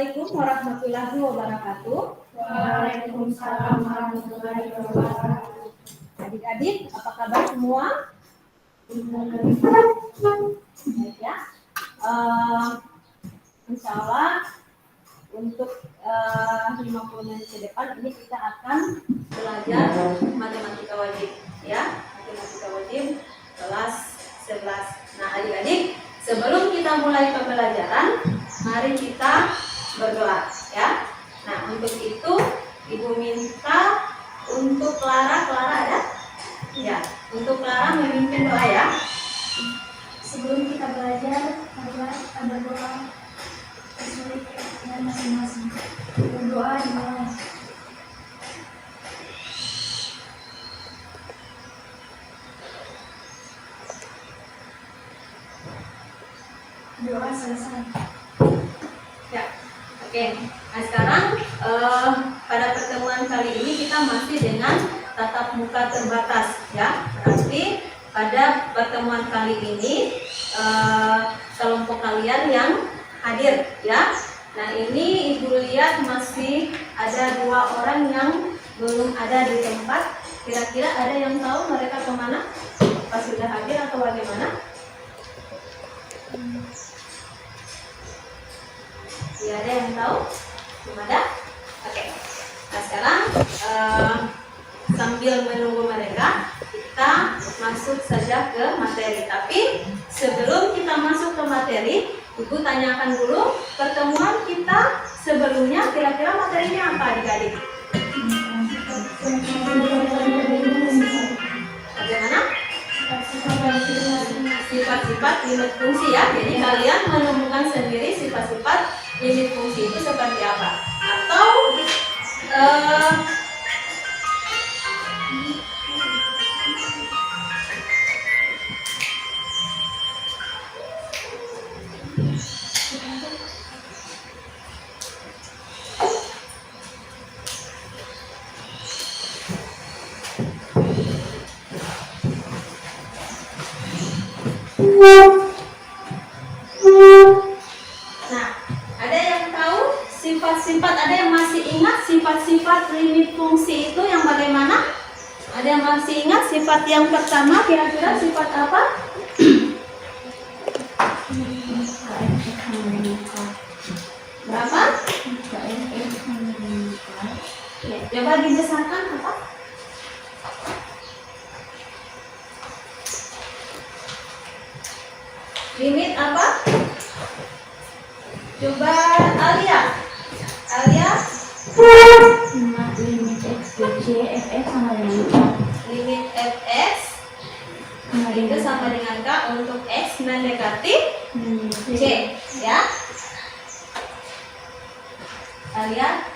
Assalamualaikum warahmatullahi wabarakatuh. Waalaikumsalam warahmatullahi wabarakatuh. Adik-adik, apa kabar semua? Baik ya. Insya Allah untuk 50 menit ke depan ini kita akan belajar matematika wajib ya, matematika wajib kelas 11. Nah adik-adik, sebelum kita mulai pembelajaran, mari kita berdoa ya. Nah untuk itu Ibu minta untuk Clara ada? Ya, untuk Clara memimpin doa ya. Sebelum kita belajar, mari kita berdoa sesuai keyakinan masing-masing. Berdoa dimulai. Doa selesai. Ya, oke. Nah sekarang pada pertemuan kali ini kita masih dengan tatap muka terbatas ya. Berarti pada pertemuan kali ini kelompok kalian yang hadir ya. Nah ini Ibu lihat masih ada 2 orang yang belum ada di tempat. Kira-kira ada yang tahu mereka kemana? Pas sudah hadir atau bagaimana? Ya, ada yang tahu? Belum ada? Oke. Nah sekarang sambil menunggu mereka, kita masuk saja ke materi. Tapi sebelum kita masuk ke materi, Ibu tanyakan dulu pertemuan kita sebelumnya kira-kira materinya apa adik-adik? Bagaimana? Sifat-sifat limit fungsi ya. Jadi kalian menemukan sendiri sifat-sifat limit fungsi itu seperti apa? Atau sifat-sifat, ada yang masih ingat sifat-sifat limit fungsi itu yang bagaimana? Ada yang masih ingat sifat yang pertama kira-kira sifat apa? Berapa? Ya, coba dibesarkan apa? Limit apa? Coba Alia, limit x kecil fx sama dengan limit fx itu sama dengan k untuk x mendekati c ya. Alia,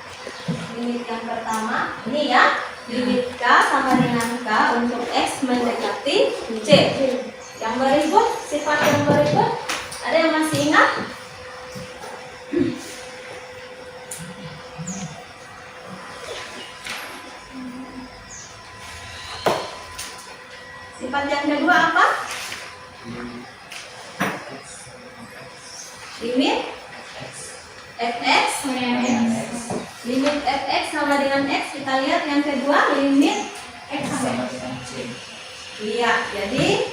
limit yang pertama ini ya, limit k sama dengan k untuk x mendekati c. Yang berikut, sifat yang berikut, ada yang masih ingat? Sifat yang kedua apa? Limit fx. Limit fx sama dengan x. Kita lihat yang kedua, limit x sama dengan c. Iya, jadi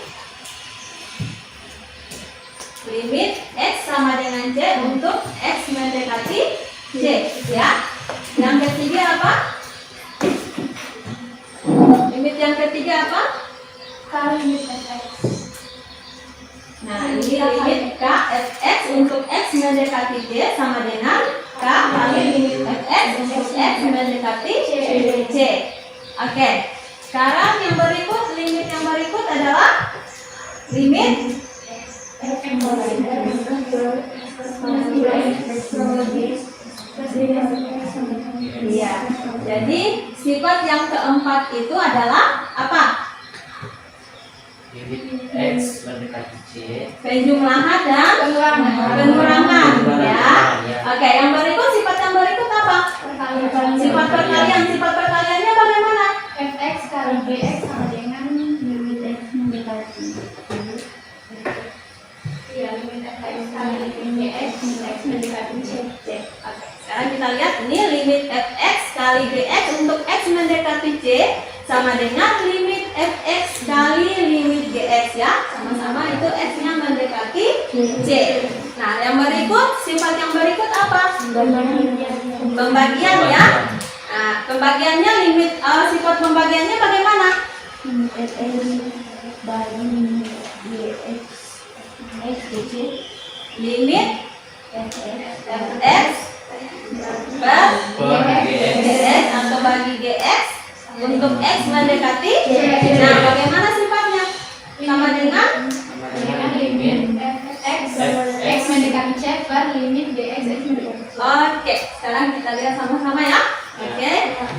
limit x sama dengan c untuk x mendekati c ya. Yang ketiga apa? Limit yang ketiga apa? limit fx. Nah ini limit k fx untuk x mendekati c sama dengan k kali limit fx untuk x mendekati c. Oke. Sekarang yang berikut, limit yang berikut adalah limit iya. Jadi sifat yang keempat itu adalah apa? Limit x mendekati c. Penjumlahan dan pengurangan ya. Oke, yang berikut sifat yang berikut apa? Sifat perkalian. Sifat perkaliannya bagaimana? fx kali bx sama dengan limit x mendekati. Iya, limit fx kali limit x mendekati c. Oke. sekarang kita lihat ini limit fx kali gx untuk x mendekati c sama dengan limit fx kali limit gx ya. Sama-sama itu x-nya mendekati c. Nah, yang berikut, sifat yang berikut apa? Pembagian ya. Nah, pembagiannya sifat pembagiannya bagaimana? Limit fx per gx atau bagi gx untuk x mendekati. Nah, bagaimana sifatnya? Sama dengan x mendekati c per limit gx x mendekati c. Oke, sekarang kita lihat sama-sama ya. Oke,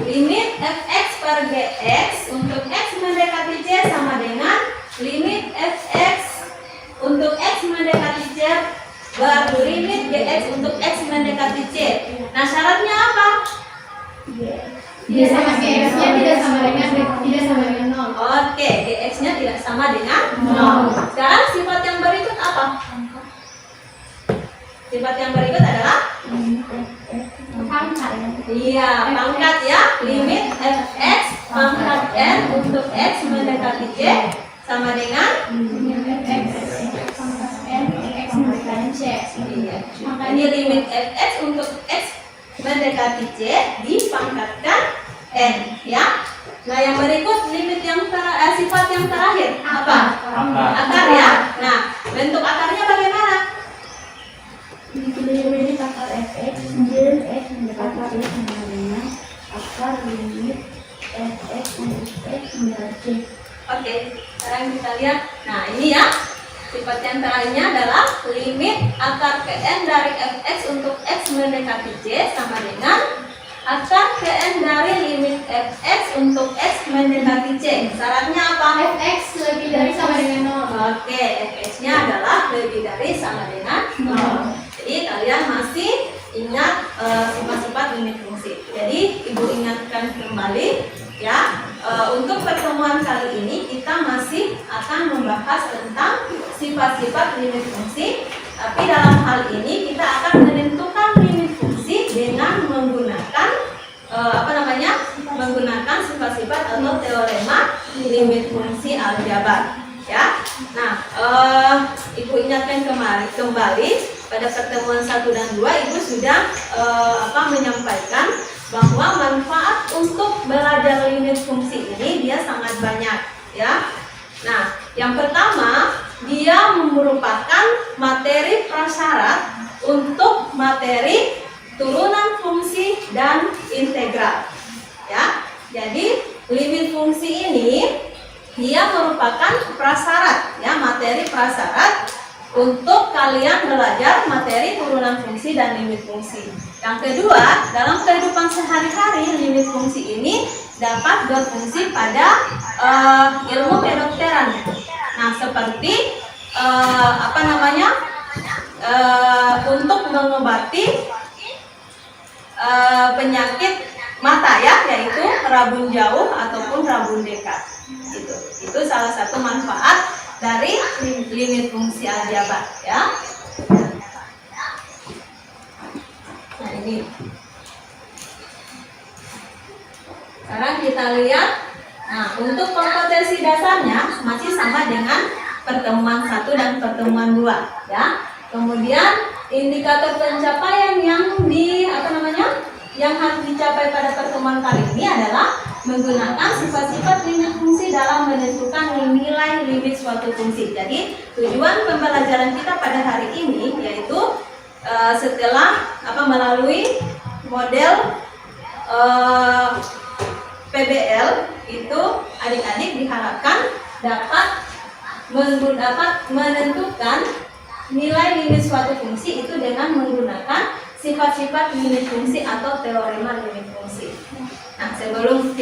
limit fx per gx untuk x mendekati c sama dengan limit fx untuk x mendekati c baru limit gx untuk x mendekati c. Nah, syaratnya apa? Dia sama gx-nya tidak sama dengan 0. Oke, gx-nya tidak sama dengan 0. Sekarang sifat yang berikut apa? Sifat yang berikut adalah Pangkat. iya, pangkat ya. Limit fx pangkat n untuk x mendekati c sama dengan x pangkat n x mendekati c. iya. Ini limit fx untuk x mendekati c dipangkatkan n ya. Nah, yang berikut limit yang sifat yang terakhir apa? Akar ya. Nah, bentuk akarnya bagaimana? Limit akar fx dan x mendekati c sama dengan akar limit fx untuk x mendekati c. Oke, sekarang kita lihat. Nah, ini ya. Sifat yang terakhirnya adalah limit akar Kn dari fx untuk x mendekati c sama dengan akar Kn dari limit fx untuk x mendekati c. Syaratnya apa? Fx lebih dari sama dengan 0. Oke, fx-nya adalah lebih dari sama dengan 0. Jadi kalian masih ingat sifat-sifat limit fungsi. Jadi ibu ingatkan kembali ya. Untuk pertemuan kali ini kita masih akan membahas tentang sifat-sifat limit fungsi. Tapi dalam hal ini kita akan menentukan limit fungsi dengan menggunakan menggunakan sifat-sifat atau teorema limit fungsi aljabar. Ya, nah, ibu ingatkan kembali pada pertemuan 1 dan 2 ibu sudah menyampaikan bahwa manfaat untuk belajar limit fungsi ini dia sangat banyak ya. Nah, yang pertama dia merupakan materi prasyarat untuk materi turunan fungsi dan integral ya. Jadi limit fungsi ini dia merupakan prasyarat ya, materi prasyarat untuk kalian belajar materi turunan fungsi dan limit fungsi. Yang kedua, dalam kehidupan sehari-hari limit fungsi ini dapat berfungsi pada ilmu kedokteran. Nah, seperti untuk mengobati penyakit mata ya, yaitu rabun jauh ataupun rabun dekat. Itu salah satu manfaat dari limit fungsi aljabar ya. Nah, ini. Sekarang kita lihat. Nah, untuk kompetensi dasarnya masih sama dengan pertemuan 1 dan pertemuan 2 ya. Kemudian indikator pencapaian yang harus dicapai pada pertemuan kali ini adalah menggunakan sifat-sifat limit fungsi dalam menentukan nilai limit suatu fungsi. Jadi tujuan pembelajaran kita pada hari ini yaitu setelah melalui model PBL itu adik-adik diharapkan dapat menentukan nilai limit suatu fungsi itu dengan menggunakan sifat-sifat limit fungsi atau teorema limit fungsi. Nah, sebelum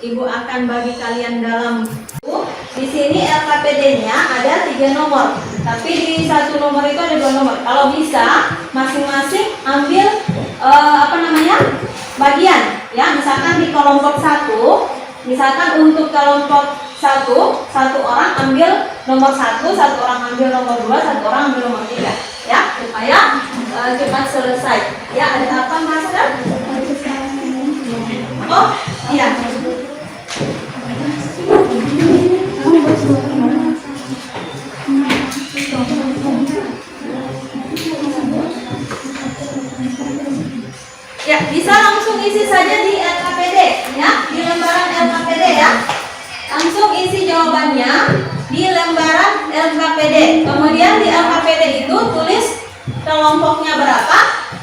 ibu akan bagi kalian dalam buku, di sini LKPD-nya ada 3 nomor, tapi di satu nomor itu ada 2 nomor. Kalau bisa masing-masing ambil bagian ya, misalkan di kelompok 1, misalkan untuk kelompok 1 orang ambil nomor 1, 1 orang ambil nomor 2, 1 orang ambil nomor 3. ya, supaya cepat selesai. Ya, ada apa Master? Oh, iya. Ya, bisa langsung isi saja di LKPD, ya, di lembaran LKPD ya. Langsung isi jawabannya di lembaran LKPD. Kemudian di LKPD itu tulis kelompoknya berapa,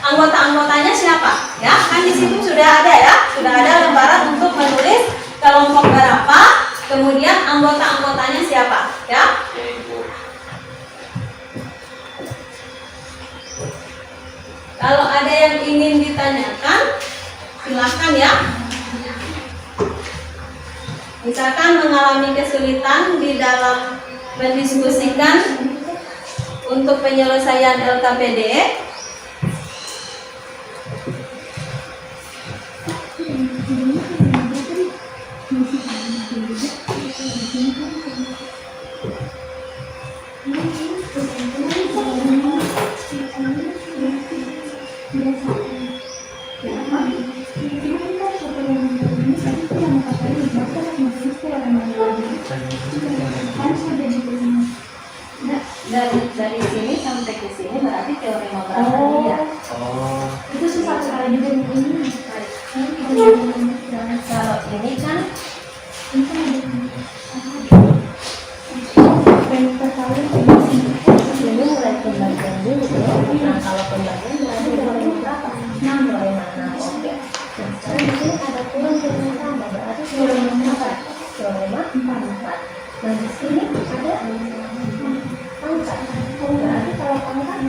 anggota-anggotanya siapa, ya. Kan di situ sudah ada ya, sudah ada lembaran untuk menulis kelompok berapa, kemudian anggota-anggotanya siapa, ya. Kalau ada yang ingin ditanyakan, silakan ya. Misalkan mengalami kesulitan di dalam mendiskusikan untuk penyelesaian LKPD, dari sini sampai ke sini berarti teorema berapa ya? Oh. Itu susah sekali juga ini. Kalau ini kan ini mulai pembagian dulu ya. Nah, kalau pembagian berarti teorema berapa? 6 teorema 6. Oke. Nah, sekarang di sini ada kurang teorema tambah, berarti teorema berapa? Teorema 4. Nah, di sini ada pangkat. Berarti kalau pangkat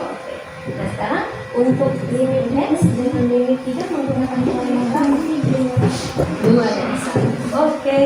oke. Nah, sekarang untuk limit X dengan limit 3 menggunakan teorema berapa? 2 ya. Oke.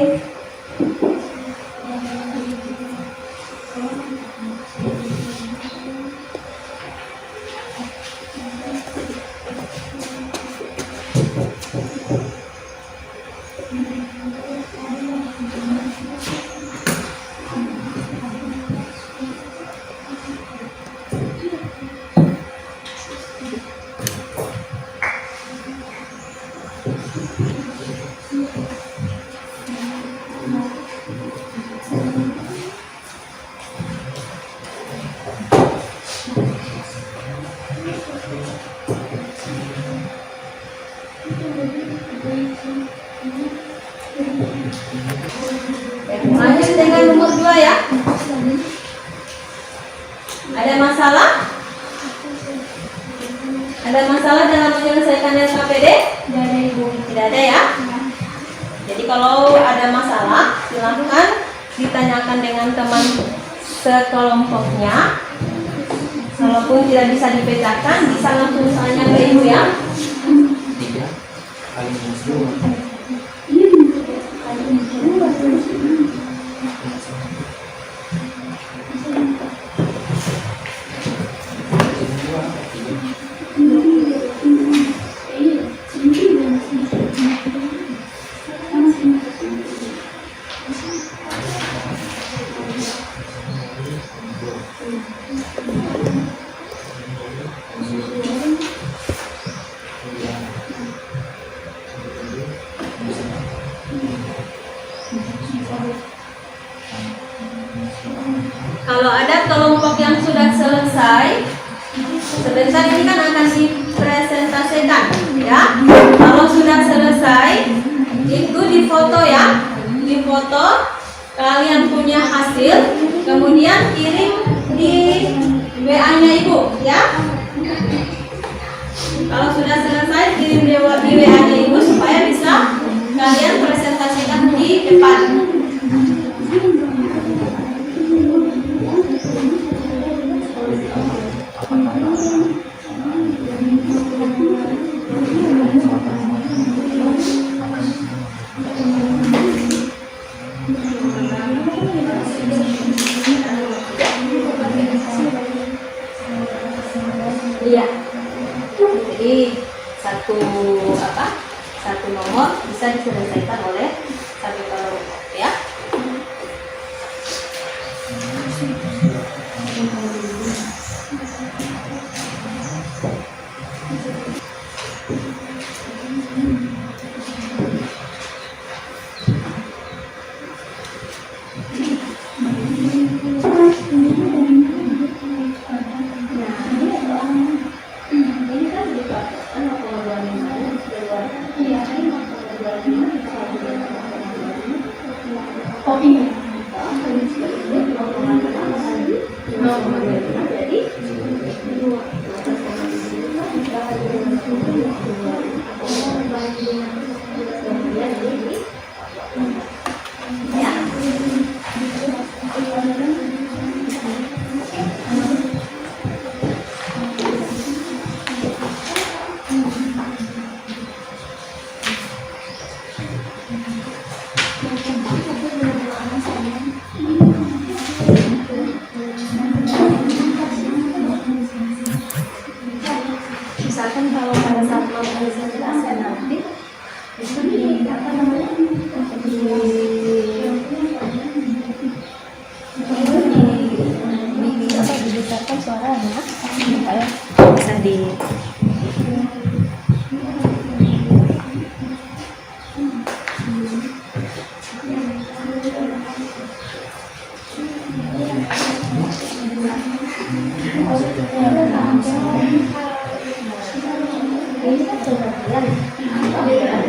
Lanjut dengan nomor 2 ya. Ada masalah? Ada masalah dalam menyelesaikan LKPD? Tidak ada ya. Jadi kalau ada masalah, silahkan ditanyakan dengan teman sekelompoknya. Walaupun tidak bisa dipecahkan, bisa langsung tanya ke ibu ya. 3 kali minus 2. Kalau ada kelompok yang sudah selesai, sebentar ini kan akan dipresentasikan ya. Kalau sudah selesai, itu difoto ya, difoto. Kalian punya hasil, kemudian kirim di WA-nya ibu ya. Kalau sudah selesai, kirim di WA-nya ibu supaya bisa kalian presentasikan di depan. Iya. Jadi satu nomor bisa diselesaikan oleh satu kelompok ya. Ini kan dikatakan 0,25 Iya, ini mau Oh ini. Jadi misalkan kalau pada saat mau presentasi nanti itu di apa namanya dibesarkan suaranya supaya bisa di ini kan pengertian.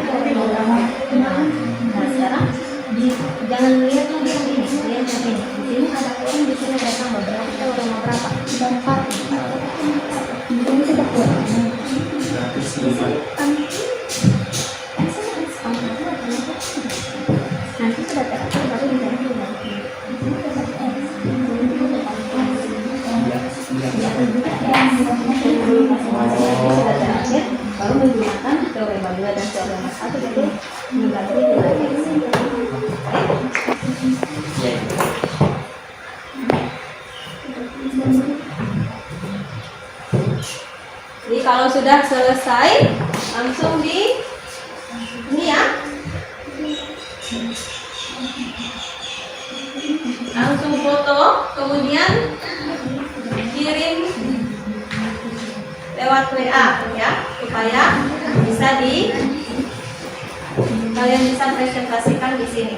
Nah sekarang jangan lihat yang di sini, lihat yang ini. Di sini ada orang di sini ada tambah berapa? Kita udah mau berapa? 4. Ini sudah kuat. 105. Nanti sudah terakhir baru diganti nanti. Sudah terakhir baru menggunakan teorema 2 dan teorema 1 itu mengganti nilai X. Jadi kalau sudah selesai langsung di ini ya, langsung foto kemudian kirim lewat WA ya supaya bisa kalian bisa presentasikan di sini.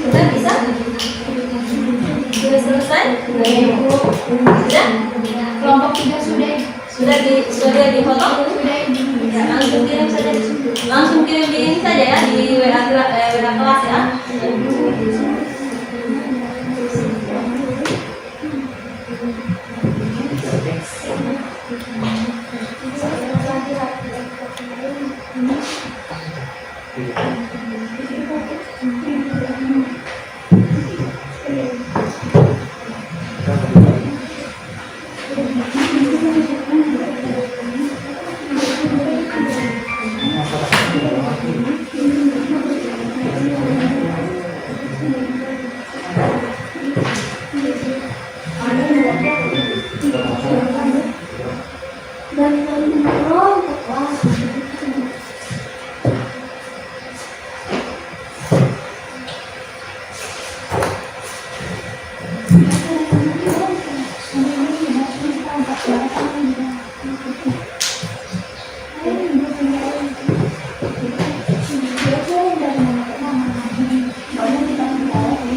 Sudah bisa? Sudah selesai? Sudah? Kelompok 3 Sudah dipotong? Ya, langsung kirim saja. Langsung kirim di ini saja ya, di WA kelas ya.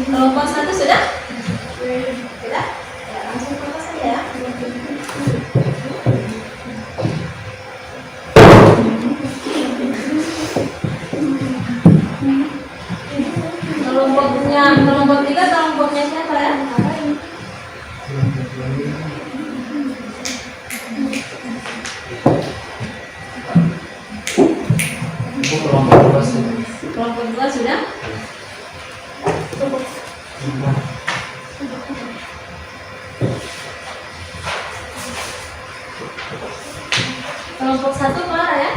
Kelompok 1 sudah? Sudah? Ya, langsung foto saja ya. Kelompok 3 kelompoknya siapa ya? Kelompok 2 sudah? Kelompok 1 kelar ya?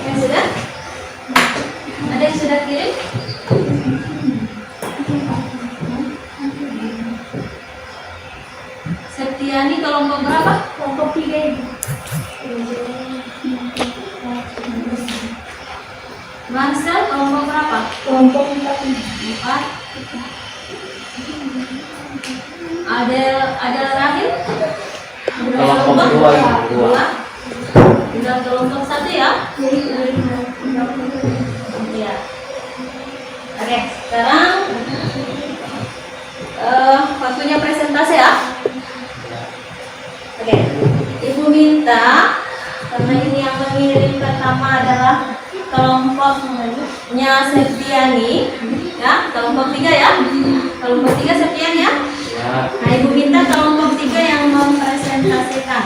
Yang sudah? Ada yang sudah kirim? Septiani kelompok berapa? Kelompok 3. Marcel kelompok berapa? Kelompok 4. 4. Ada Rahim. Kelompok dua, Ibu. Dua. Udah kelompok 1 ya. Iya. Oke, sekarang waktunya presentasi ya. Oke, Ibu minta karena ini yang mengirim pertama adalah kelompoknya Septiani, ya, kelompok 3 ya. Kelompok 3 Septiani ya. Ya. Nah, Ibu minta kelompok 3 yang mempresentasikan.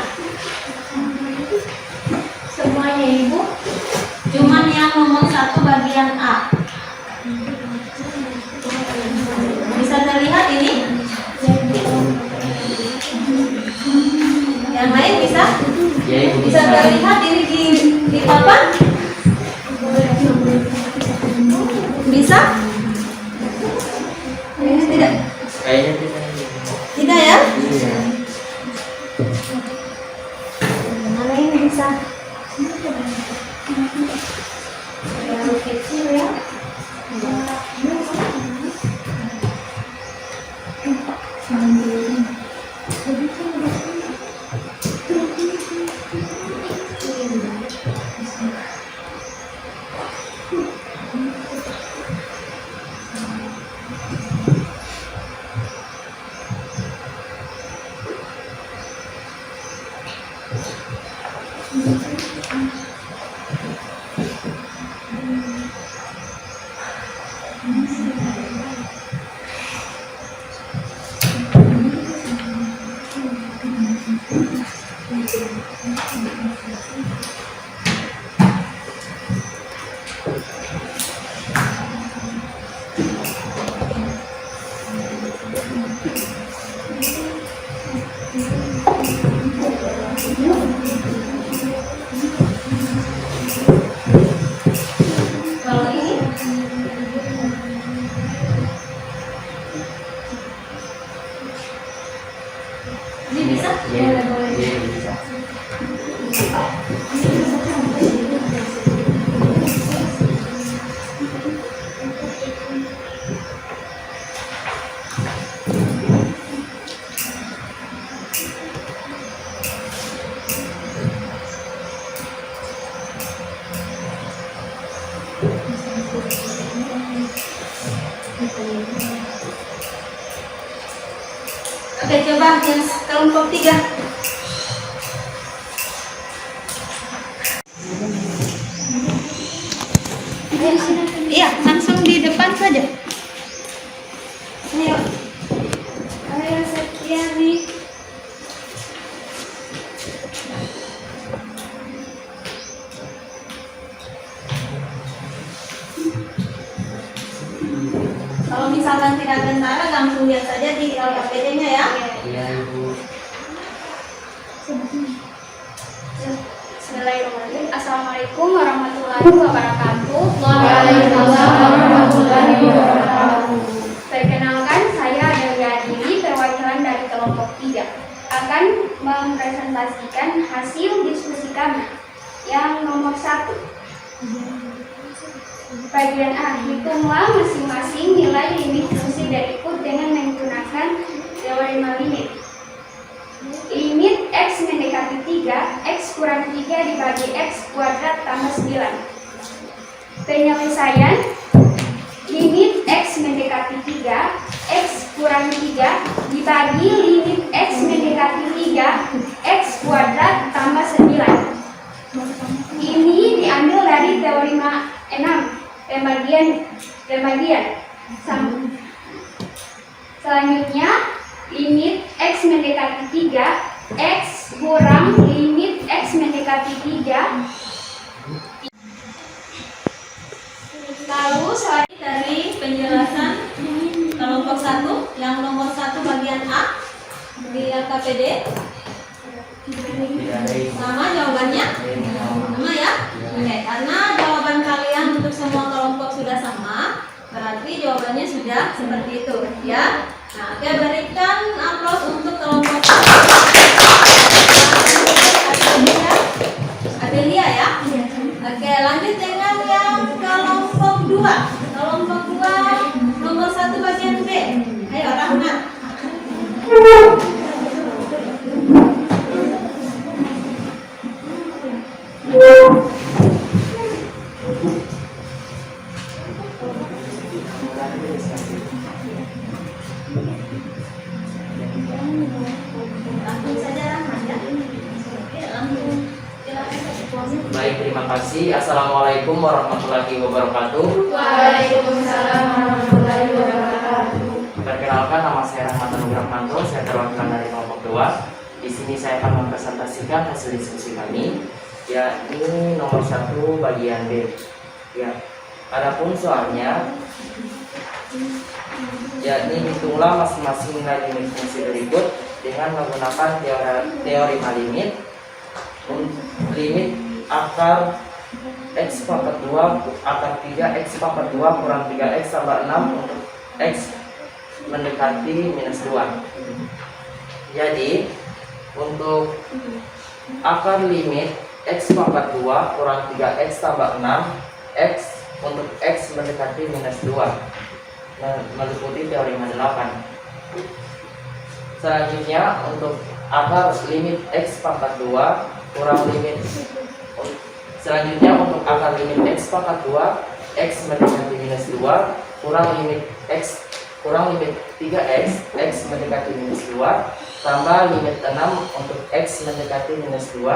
Semuanya Ibu. Cuman yang nomor 1 bagian A. Bisa terlihat ini? Yang lain bisa? Ya, Ibu Bisa terlihat ini di papan? Bisa? Ini tidak? Kayaknya tidak. Tidak ya? Iya. Mana ini bisa? Yang kecil ya? Kalau ini bisa? Iya. Boleh. Iya, bisa. Oke, coba yang kelompok 3. Iya, langsung di depan saja. Ayo. Ayo Septiani. Kalau misalkan tidak kentara, langsung lihat saja di LKPD-nya ya. Iya, Ibu. Bismillahirrahmanirrahim. Assalamualaikum warahmatullahi wabarakatuh. Waalaikumsalam warahmatullahi wabarakatuh. Perkenalkan, saya Delia Dili, perwakilan dari kelompok 3, akan mempresentasikan hasil diskusi kami. Yang nomor 1, bagian A, hitunglah masing-masing nilai limit fungsi berikut dengan menggunakan teorema limit. Limit X mendekati 3, X kurang 3 dibagi X kuadrat tambah 9. Penyelesaian limit X mendekati 3, X kurang 3 dibagi limit X mendekati 3, X kuadrat tambah 9. Ini diambil dari teorema 6, pembagian. Selanjutnya, limit X mendekati 3, X kurang limit X mendekati 3. Lalu selanjutnya dari penjelasan kelompok 1 yang nomor 1 bagian A di LKPD. Tidak ada, Ibu. Sama jawabannya? Sama ya? Oke, karena jawaban kalian untuk semua kelompok sudah sama, berarti jawabannya sudah seperti itu ya. Nah, oke, berikan aplaus untuk kelompok Adelia ya. Oke, lanjut dengan yang kelompok 2. Kelompok 2 nomor 1 bagian B. Ayo Rahmat. Langsung saja Rahmat ya. Oke, langsung silakan saja. Baik, terima kasih. Assalamualaikum warahmatullahi wabarakatuh. Waalaikumsalam warahmatullahi wabarakatuh. Perkenalkan, nama saya Rahmat Anugrahmanto. Saya terwakilan dari kelompok 2. Di sini saya akan mempresentasikan hasil diskusi kami, yakni nomor 1 bagian B. Ya, adapun soalnya, yakni hitunglah masing-masing nilai limit fungsi berikut dengan menggunakan teorema limit. Limit akar x pangkat 2 akar 3 x pangkat 2 kurang 3x tambah 6 untuk x mendekati minus 2. Jadi untuk akar limit x pangkat 2 kurang 3x tambah 6 x untuk x mendekati minus 2 meliputi teorema 8. Selanjutnya untuk akar limit x pangkat 2 kurang limit selanjutnya untuk akar limit x pangkat 2 x mendekati minus 2 kurang limit 3x x mendekati minus 2 tambah limit 6 untuk x mendekati minus 2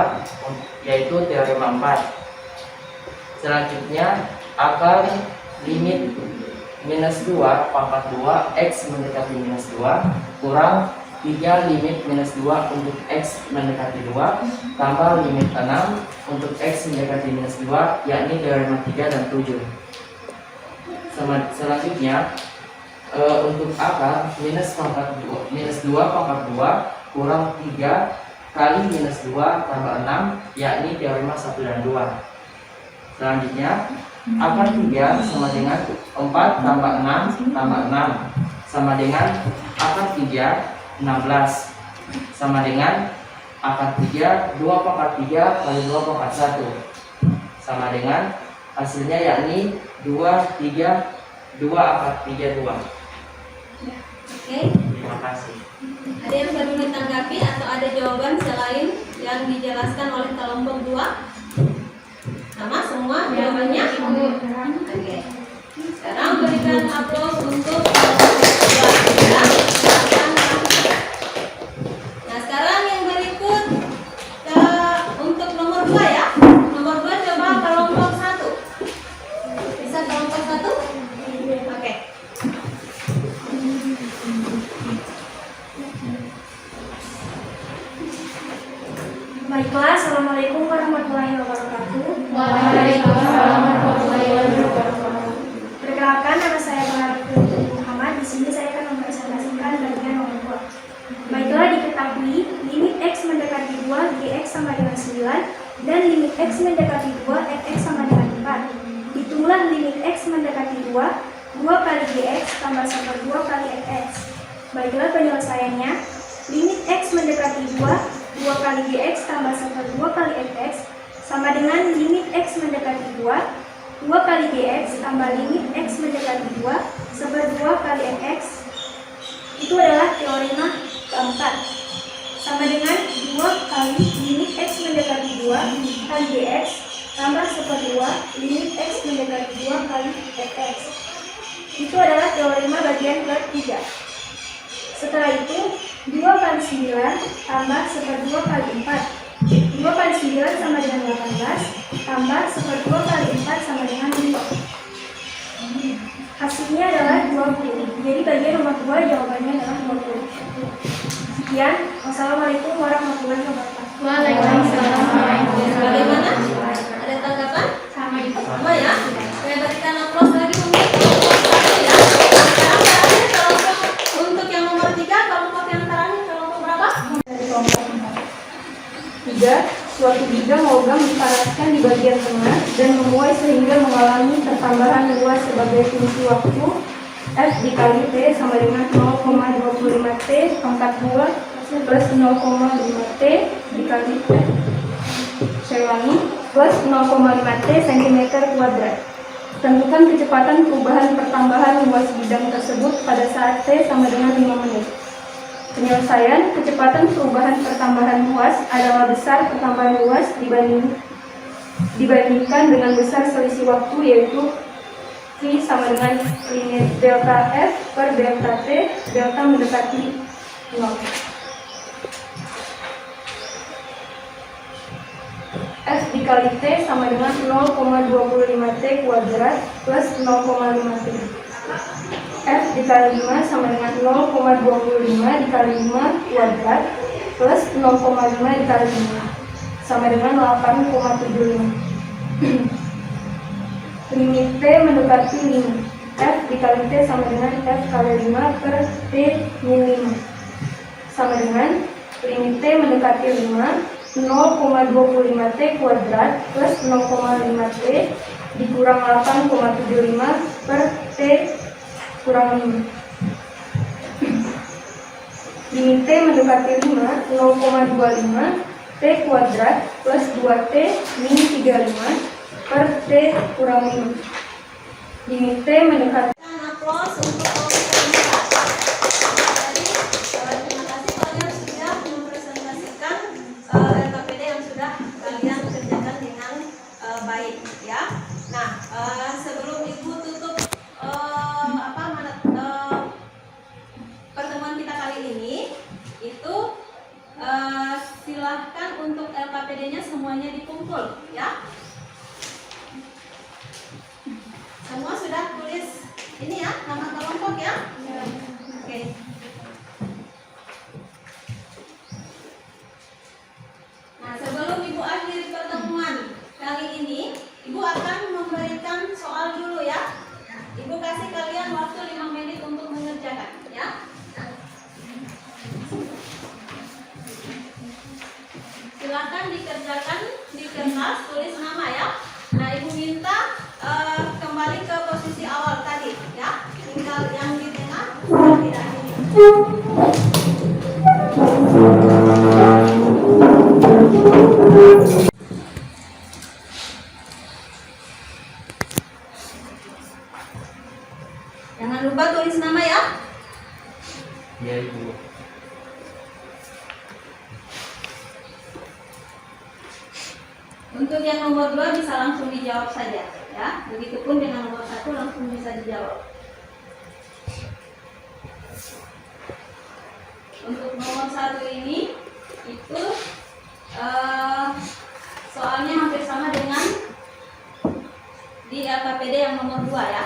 yaitu teorema 4. Selanjutnya akar limit minus 2 pangkat 2 x mendekati minus 2 kurang 3 limit minus 2 untuk x mendekati 2 tambah limit 6 untuk x mendekati minus 2 yakni teorema 3 dan 7. Selanjutnya untuk akar minus 2 pangkat 2 kurang 3 kali minus 2 tambah 6 yakni teorema 1 dan 2. Selanjutnya akar 3 sama dengan 4 tambah 6 tambah 6 sama dengan akar 3 16 sama dengan akar 3 2 pangkat 3 kali 2 pangkat 1 sama dengan hasilnya yakni 2 akar 3 2. Oke. Terima kasih. Ada yang perlu ditanggapi atau ada jawaban selain yang dijelaskan oleh kelompok 2? Sama semua jawabannya? Oke. Sekarang berikan aplaus untuk kelompok 2 ya. Nah, sekarang yang berikut untuk nomor 2 ya. Nomor 2 coba kelompok 1. Bisa kelompok 1? Oke. Baiklah, assalamualaikum warahmatullahi wabarakatuh. Waalaikumsalam warahmatullahi wabarakatuh. Perkenalkan, nama saya Muhammad. Di sini saya akan mempresentasikan bagian nomor 2. Baiklah, diketahui limit x mendekati 2 gx sama dengan 9 dan limit x mendekati 2 fx sama dengan 4. Hitunglah limit x mendekati 2 kali gx tambah 2 kali fx. Baiklah, penyelesaiannya limit x mendekati 2 kali gx tambah 2 kali fx sama dengan limit x mendekati 2 kali gx tambah limit x mendekati 2 kali fx. Itu adalah teorema keempat. Sama dengan 2 kali limit x mendekati 2 kali gx tambah 2 limit x mendekati 2 kali fx. Itu adalah teorema bagian ketiga. Setelah itu 2 kali 9 tambah 2 kali 4. 2 kali 9 sama dengan 18 tambah 2 kali 4 sama dengan 5. Hasilnya adalah 20. Jadi bagian nomor 2 jawabannya adalah 20. Sekian. Wassalamualaikum warahmatullahi wabarakatuh. Waalaikumsalam warahmatullahi Bagaimana? wabarakatuh. Ada tanggapan? Sama itu. Sama ya? Saya berikan aplaus lagi untuk kelompok 1 ya. Sekarang terakhir kelompok untuk yang nomor 3, kelompok yang terakhir kelompok berapa? Dari kelompok 3. Suatu bidang logam dipanaskan di bagian tengah dan memuai sehingga mengalami pertambahan luas sebagai fungsi waktu. F dikali T sama dengan 0,25 T pangkat 2 plus 0,5 T dikali T. Saya ulangi, plus 0,5 T cm kuadrat. Tentukan kecepatan perubahan pertambahan luas bidang tersebut pada saat T sama dengan 5 menit. Penyelesaian, kecepatan perubahan pertambahan luas adalah besar pertambahan luas dibandingkan dengan besar selisih waktu, yaitu Ini sama dengan limit delta F per delta T, delta mendekati 0. F dikali T sama dengan 0,25 T kuadrat plus 0,5 T. F dikali 5 sama dengan 0,25 dikali 5 kuadrat plus 0,5 dikali 5 sama dengan 8,75. Limit T mendekati 5. F dikali T sama dengan F kali 5 per T min 5 sama dengan limit T mendekati 5, 0,25 T kuadrat plus 0,5 T dikurang 8,75 per T kurang 5. Limit T mendekati 5, 0,25 T kuadrat plus 2T min 35 per T kurang 5. Limit T mendekati. Aplaus untuk kelompok terima kasih kalian sudah mempresentasikan LKPD yang sudah kalian kerjakan dengan baik ya. Nah, sebelum Ibu tutup pertemuan kita kali ini, itu silahkan untuk LKPD-nya semuanya dikumpul ya. Semua sudah tulis ini ya, nama kelompok ya? Oke. Nah, sebelum Ibu akhiri pertemuan kali ini, Ibu akan memberikan soal dulu ya. Ibu kasih kalian waktu 5 menit untuk mengerjakan ya. Silakan dikerjakan di kertas, tulis nama ya. Nah, Ibu minta kembali ke posisi awal tadi ya, tinggal yang di tengah tidak ini. Jangan lupa tulis nama ya. Ya Ibu. Untuk yang nomor 2 bisa langsung dijawab saja ya. Begitupun dengan nomor 1 langsung bisa dijawab. Untuk nomor 1 ini itu soalnya hampir sama dengan di LKPD yang nomor 2 ya.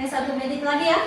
1 menit lagi ya.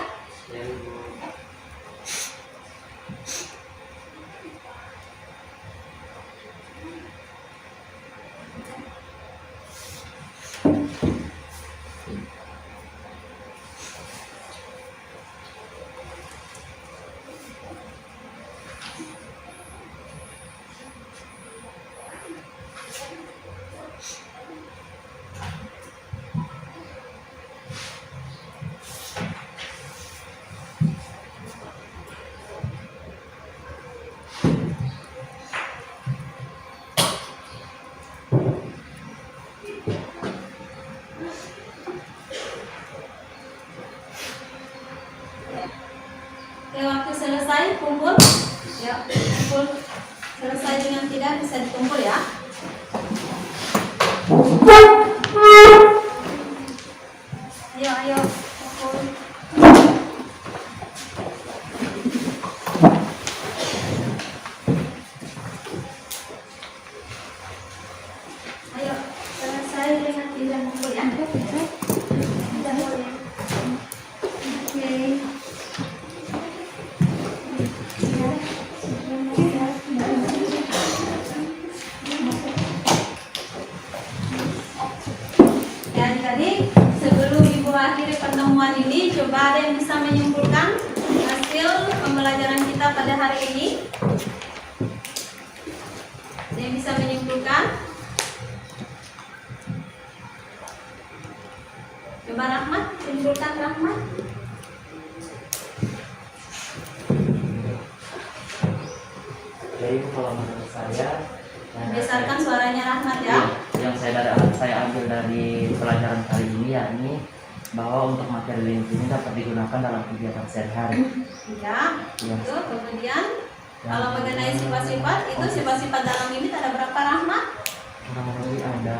Oke, waktu selesai kumpul. Ya, kumpul. Selesai dengan tidak bisa dikumpul ya. Ayo, kumpul. Ayo, selesai dengan tidak kumpul ya. Tidak boleh. Oke. Ya, jadi sebelum Ibu akhiri pertemuan ini, coba ada yang bisa menyimpulkan hasil pembelajaran kita pada hari ini. Ada yang bisa menyimpulkan? Coba Rahmat, simpulkan Rahmat. Jadi kalau menurut saya Besarkan suaranya Rahmat ya. yang saya ambil dari pelajaran kali ini yakni bahwa untuk materi limit ini dapat digunakan dalam kegiatan sehari-hari. Ya, itu kemudian kalau mengenai sifat-sifat, itu sifat-sifat dalam limit ada berapa Rahmat? Kurang lebih ada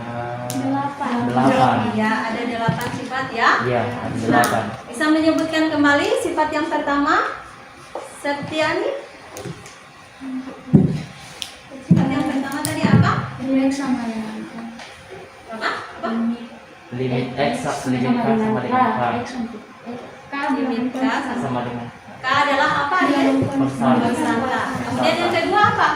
8. Ya, ada 8 sifat ya. Iya, ada 8. Nah, bisa menyebutkan kembali sifat yang pertama, Septiani? Sifat yang pertama tadi apa? Apa? Limit X limit K sama dengan K. Limit K Sama dengan K adalah apa ya? Persangka. Persangka. Kemudian yang kedua apa?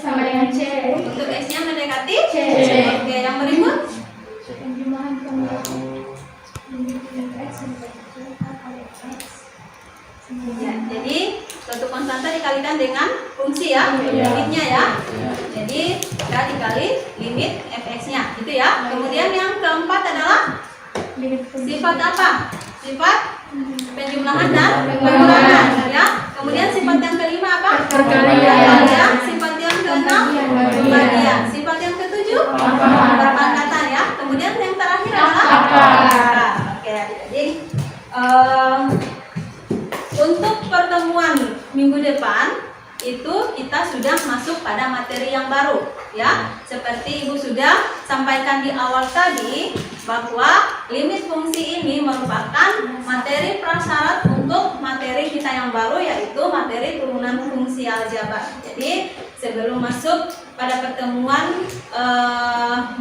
Sama dengan C. Untuk S-nya mendekati C. Oke, yang berikut? Ya, jadi suatu konstanta dikalikan dengan fungsi ya, limitnya ya. Jadi K dikali limit fx-nya, gitu ya. Kemudian yang keempat adalah sifat apa? Sifat penjumlahan dan pengurangan ya. Kemudian sifat yang kelima apa? Perkalian. Sifat yang keenam pembagian. Sifat yang ketujuh perpangkatan ya. Kemudian yang terakhir adalah akar. Oke, jadi untuk pertemuan minggu depan itu kita sudah masuk pada materi yang baru ya. Seperti Ibu sudah sampaikan di awal tadi bahwa limit fungsi ini merupakan materi prasyarat untuk materi kita yang baru, yaitu materi turunan fungsi aljabar. Jadi sebelum masuk pada pertemuan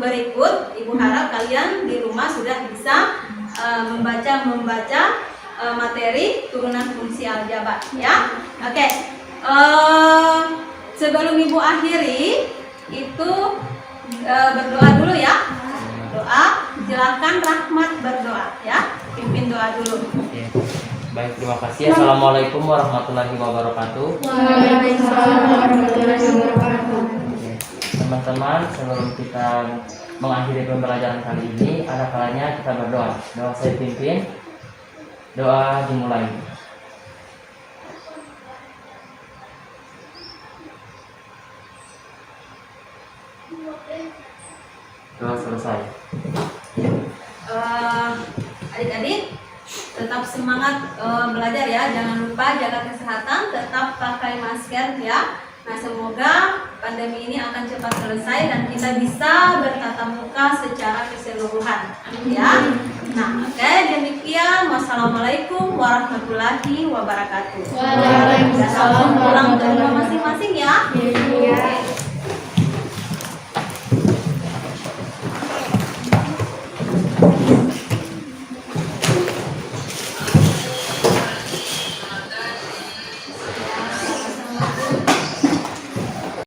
berikut, Ibu harap kalian di rumah sudah bisa membaca materi turunan fungsi aljabar ya. Oke. Sebelum Ibu akhiri itu berdoa dulu ya. Doa, silakan Rahmat berdoa ya. Pimpin doa dulu. Oke. Baik, terima kasih. Assalamualaikum warahmatullahi wabarakatuh. Waalaikumsalam warahmatullahi wabarakatuh. Oke. Teman-teman, sebelum kita mengakhiri pembelajaran kali ini, ada kalanya kita berdoa. Doa saya pimpin. Doa dimulai. Doa selesai. Adik-adik tetap semangat belajar ya. Jangan lupa jaga kesehatan, tetap pakai masker ya. Nah, semoga pandemi ini akan cepat selesai dan kita bisa bertatap muka secara keseluruhan. Amin ya. Nah, oke, demikian. Wassalamualaikum warahmatullahi wabarakatuh. Waalaikumsalam Pulang ke rumah masing-masing ya. warahmatullahi wabarakatuh.